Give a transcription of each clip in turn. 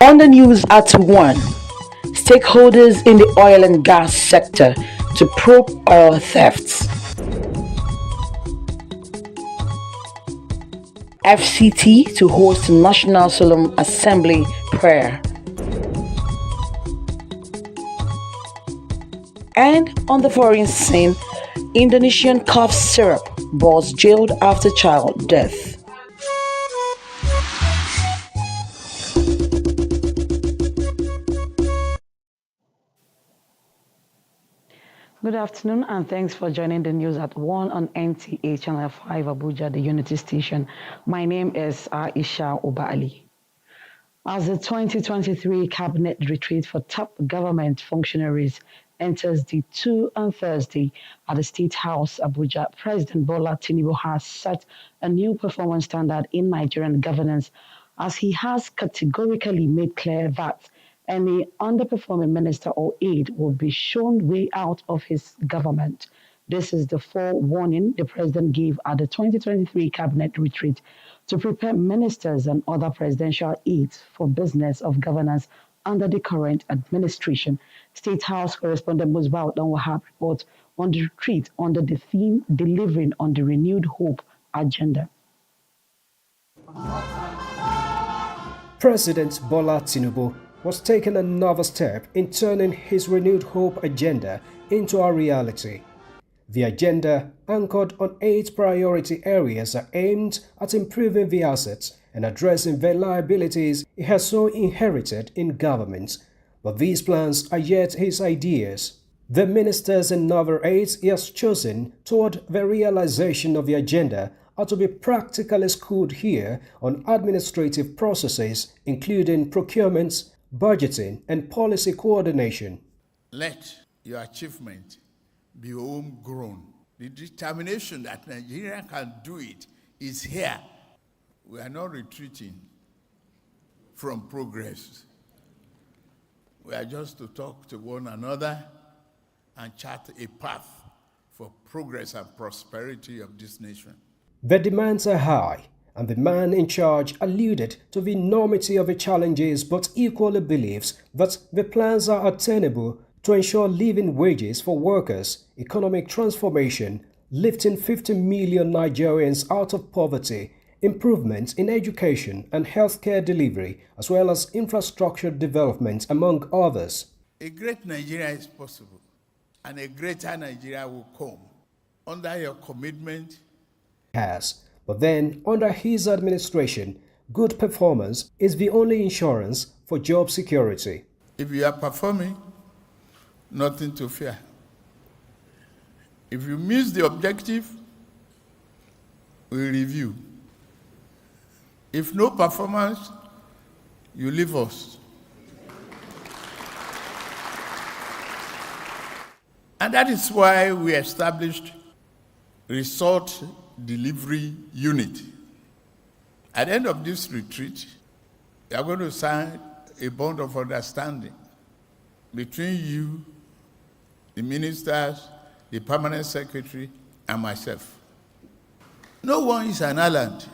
On the news at 1, stakeholders in the oil and gas sector to probe oil thefts. FCT to host National Solemn Assembly prayer. And on the foreign scene, Indonesian cough syrup boss jailed after child death. Good afternoon, and thanks for joining the news at 1 on NTA Channel 5 Abuja, the Unity Station. My name is Aisha Obaali. As the 2023 cabinet retreat for top government functionaries enters day 2 on Thursday at the State House, Abuja, President Bola Tinubu has set a new performance standard in Nigerian governance, as he has categorically made clear that any underperforming minister or aide will be shown way out of his government. This is the forewarning the president gave at the 2023 cabinet retreat to prepare ministers and other presidential aides for business of governance under the current administration. State House correspondent Musbah Wahab reports on the retreat under the theme Delivering on the Renewed Hope agenda. President Bola Tinubu was taking another step in turning his renewed hope agenda into a reality. The agenda, anchored on 8 priority areas, are aimed at improving the assets and addressing the liabilities he has so inherited in government. But these plans are yet his ideas. The ministers and other aides he has chosen toward the realization of the agenda are to be practically schooled here on administrative processes, including procurements, budgeting, and policy coordination. Let your achievement be homegrown. The determination that Nigeria can do it is here. We are not retreating from progress. We are just to talk to one another and chart a path for progress and prosperity of this nation. The demands are high, and the man in charge alluded to the enormity of the challenges but equally believes that the plans are attainable to ensure living wages for workers, economic transformation, lifting 50 million Nigerians out of poverty, improvements in education and healthcare delivery, as well as infrastructure development, among others. A great Nigeria is possible, and a greater Nigeria will come under your commitment. But then, under his administration, good performance is the only insurance for job security. If you are performing, nothing to fear. If you miss the objective, we review. If no performance, you leave us. And that is why we established Resort Delivery Unit. At the end of this retreat, we are going to sign a bond of understanding between you, the ministers, the permanent secretary, and myself. No one is an island,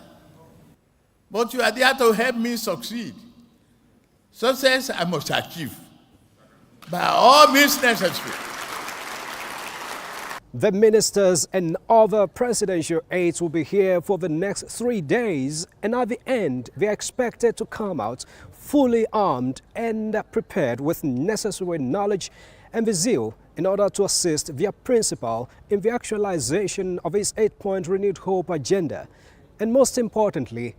but you are there to help me succeed. Success I must achieve by all means necessary. The ministers and other presidential aides will be here for the next 3 days, and at the end, they are expected to come out fully armed and prepared with necessary knowledge and the zeal in order to assist their principal in the actualization of his 8-point renewed hope agenda, and most importantly,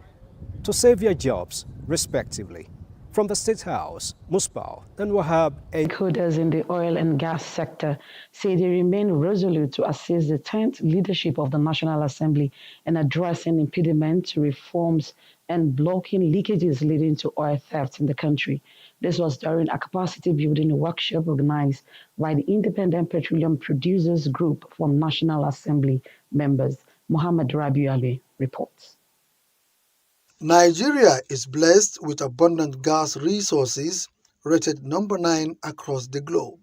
to save their jobs, respectively. From the State House, Musbah and Wahab. Stakeholders in the oil and gas sector say they remain resolute to assist the 10th leadership of the National Assembly in addressing impediment to reforms and blocking leakages leading to oil theft in the country. This was during a capacity building workshop organized by the Independent Petroleum Producers Group for National Assembly members. Mohammed Rabi Ali reports. Nigeria is blessed with abundant gas resources, rated number 9 across the globe.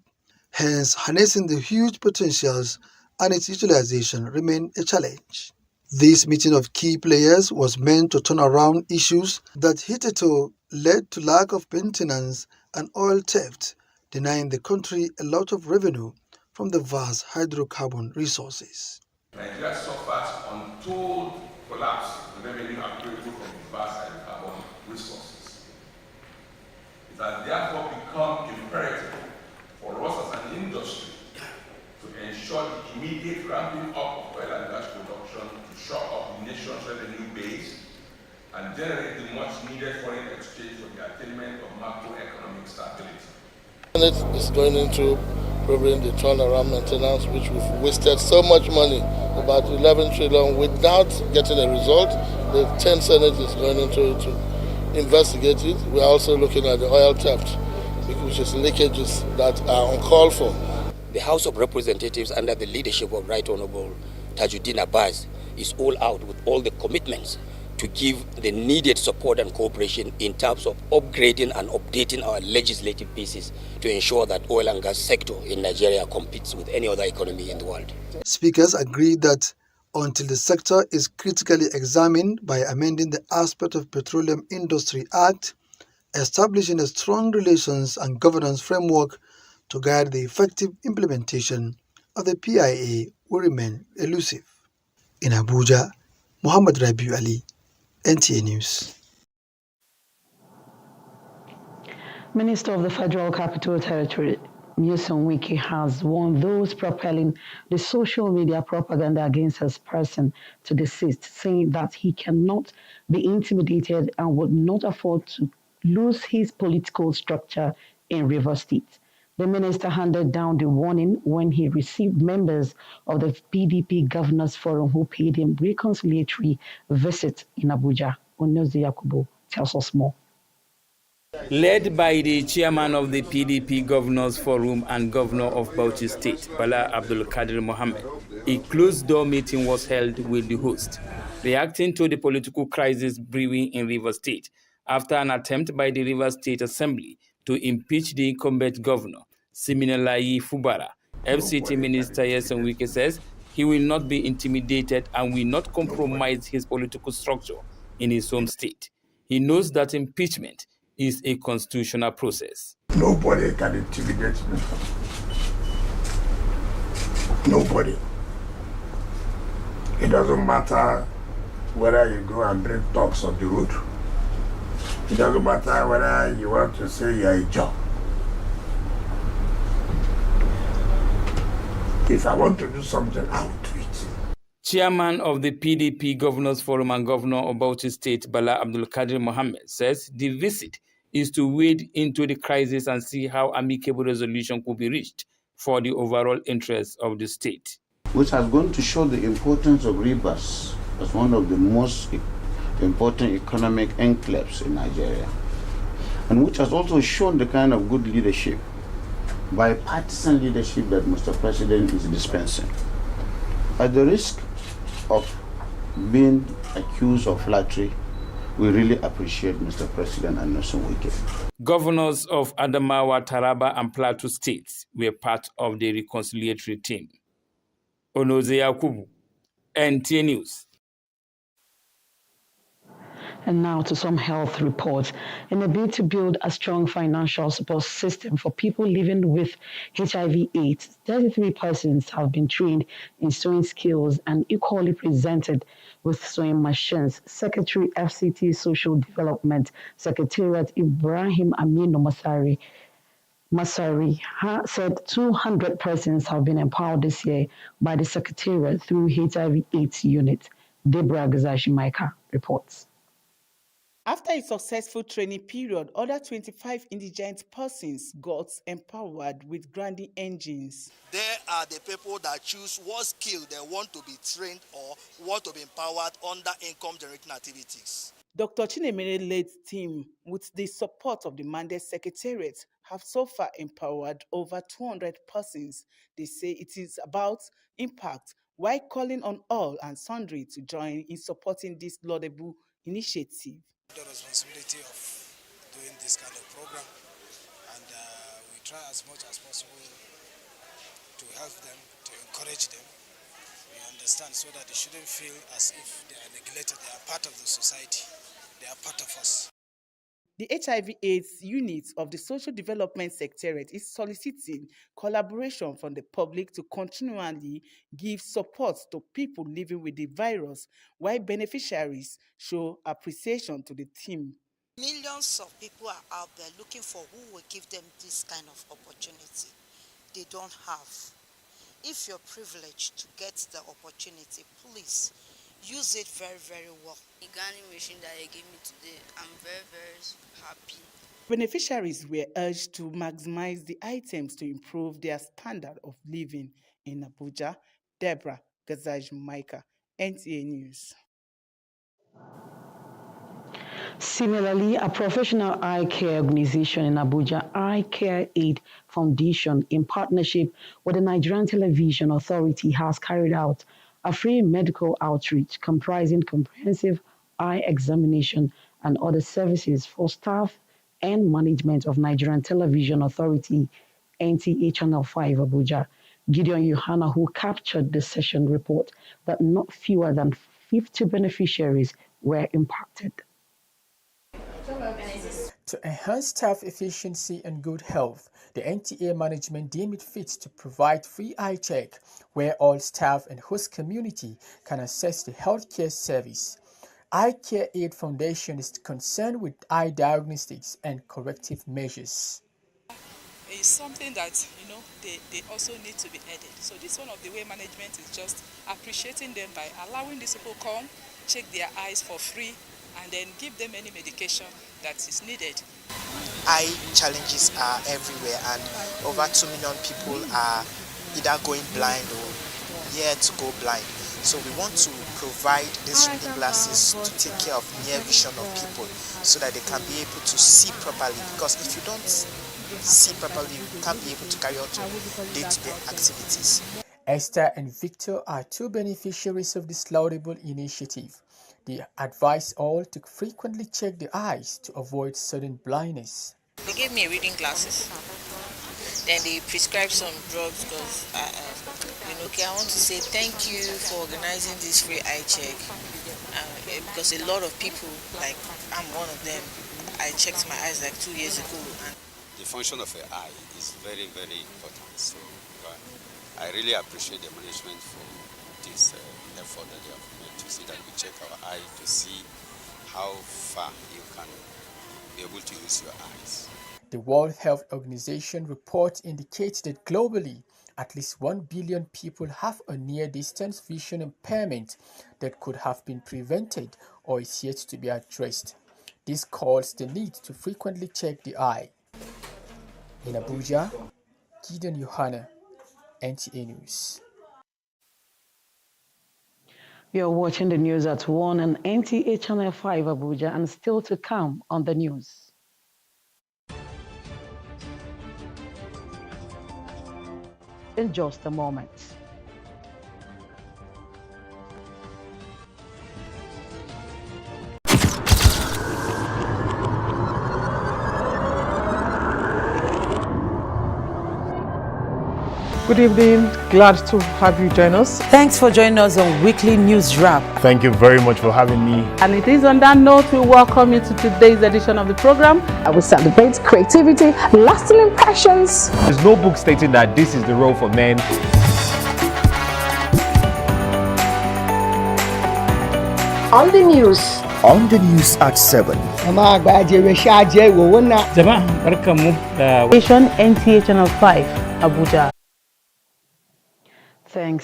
Hence, harnessing the huge potentials and its utilization remain a challenge. This meeting of key players was meant to turn around issues that hitherto led to lack of maintenance and oil theft, denying the country a lot of revenue from the vast hydrocarbon resources. Nigeria suffers untold collapse in revenue available from its vast hydrocarbon resources. It has therefore become imperative for us as an industry to ensure the immediate ramping up of oil and gas production to shore up the nation's revenue base and generate the much needed foreign exchange for the attainment of macroeconomic stability. It is going into probably the turnaround maintenance, which we've wasted so much money, about 11 trillion, without getting a result. The 10th Senate is going into it to investigate it. We're also looking at the oil theft, which is leakages that are uncalled for. The House of Representatives, under the leadership of Right Honorable Tajuddin Abbas, is all out with all the commitments to give the needed support and cooperation in terms of upgrading and updating our legislative pieces to ensure that oil and gas sector in Nigeria competes with any other economy in the world. Speakers agreed that until the sector is critically examined by amending the Aspect of Petroleum Industry Act, establishing a strong relations and governance framework to guide the effective implementation of the PIA will remain elusive. In Abuja, Muhammad Rabiu Ali, NTA News. Minister of the Federal Capital Territory, Nyesom Wike, has warned those propelling the social media propaganda against his person to desist, saying that he cannot be intimidated and would not afford to lose his political structure in Rivers State. The minister handed down the warning when he received members of the PDP Governors Forum who paid him reconciliatory visit in Abuja. Onozi Yakubu tells us more. Led by the chairman of the PDP Governors Forum and Governor of Bauchi State, Bala Abdul Qadir Mohammed, a closed-door meeting was held with the host, reacting to the political crisis brewing in Rivers State after an attempt by the Rivers State Assembly to impeach the incumbent governor, Siminalayi Fubara. FCT Minister Nyesom Wike says he will not be intimidated and will not compromise his political structure in his home state. He knows that impeachment is a constitutional process. Nobody can intimidate me. Nobody. It doesn't matter whether you go and bring talks on the road. It doesn't matter whether you want to say you're a job. If I want to do something, I will do it. Chairman of the PDP Governors Forum and Governor of Bauchi State, Bala Abdul Qadir Mohammed, says the visit is to wade into the crisis and see how amicable resolution could be reached for the overall interests of the state. Which has gone to show the importance of Rivers as one of the most important economic enclaves in Nigeria, and which has also shown the kind of good leadership, bipartisan leadership that Mr. President is dispensing. At the risk of being accused of flattery, we really appreciate Mr. President and Nyesom Wike. Governors of Adamawa, Taraba, and Plateau states were part of the reconciliatory team. Onoze Yakubu, NTA News. And now to some health reports. In a bid to build a strong financial support system for people living with HIV/AIDS, 33 persons have been trained in sewing skills and equally presented with sewing machines. Secretary FCT Social Development Secretariat Ibrahim Aminu Masari said 200 persons have been empowered this year by the Secretariat through HIV/AIDS unit. Deborah Gazashi-Maika reports. After a successful training period, other 25 indigent persons got empowered with grinding engines. They are the people that choose what skill they want to be trained or want to be empowered under income-generating activities. Dr. Chinemere-led team, with the support of the Mandate Secretariat, have so far empowered over 200 persons. They say it is about impact, while calling on all and sundry to join in supporting this laudable initiative. The responsibility of doing this kind of program, and we try as much as possible to help them, to encourage them. We understand so that they shouldn't feel as if they are neglected. They are part of the society. They are part of us. The HIV/AIDS unit of the Social Development Secretariat is soliciting collaboration from the public to continually give support to people living with the virus, while beneficiaries show appreciation to the team. Millions of people are out there looking for who will give them this kind of opportunity. They don't have. If you're privileged to get the opportunity, please use it very, very well. The Ghana machine that they gave me today, I'm very, very happy. Beneficiaries were urged to maximize the items to improve their standard of living in Abuja. Deborah Gazaj Micah, NTA News. Similarly, a professional eye care organization in Abuja, Eye Care Aid Foundation, in partnership with the Nigerian Television Authority, has carried out a free medical outreach comprising comprehensive eye examination and other services for staff and management of Nigerian Television Authority, NTA Channel 5 Abuja. Gideon Yohana, who captured the session, report that not fewer than 50 beneficiaries were impacted. To enhance staff efficiency and good health, the NTA management deemed it fit to provide free eye check where all staff and host community can access the healthcare service. Eye Care Aid Foundation is concerned with eye diagnostics and corrective measures. It's something that, they also need to be added. So this is one of the way management is just appreciating them by allowing these people come, check their eyes for free, and then give them any medication that is needed. Eye challenges are everywhere, and over 2 million people are either going blind or yet to go blind. So we want to provide these reading glasses to take care of near vision of people so that they can be able to see properly, because if you don't see properly, you can't be able to carry out your day-to-day activities. Esther and Victor are two beneficiaries of this laudable initiative. They advise all to frequently check the eyes to avoid sudden blindness. They gave me reading glasses. Then they prescribed some drugs because, I want to say thank you for organizing this free eye check. Because a lot of people, like I'm one of them, I checked my eyes like 2 years ago. And the function of an eye is very, very important. So I really appreciate the management for this effort that they have made to see that we check our eye to see how far you can be able to use your eyes. The World Health Organization report indicates that globally, at least 1 billion people have a near-distance vision impairment that could have been prevented or is yet to be addressed. This calls the need to frequently check the eye. In Abuja, Gideon Yohana, NTA News. You're watching the news at 1 on NTA Channel 5 Abuja, and still to come on the news. In just a moment. Good evening, glad to have you join us. Thanks for joining us on Weekly News Wrap. Thank you very much for having me. And it is on that note we welcome you to today's edition of the program. I will celebrate creativity, lasting impressions. There's no book stating that this is the role for men. On the news. On the news at 7. NTA Channel 5, Abuja. Thanks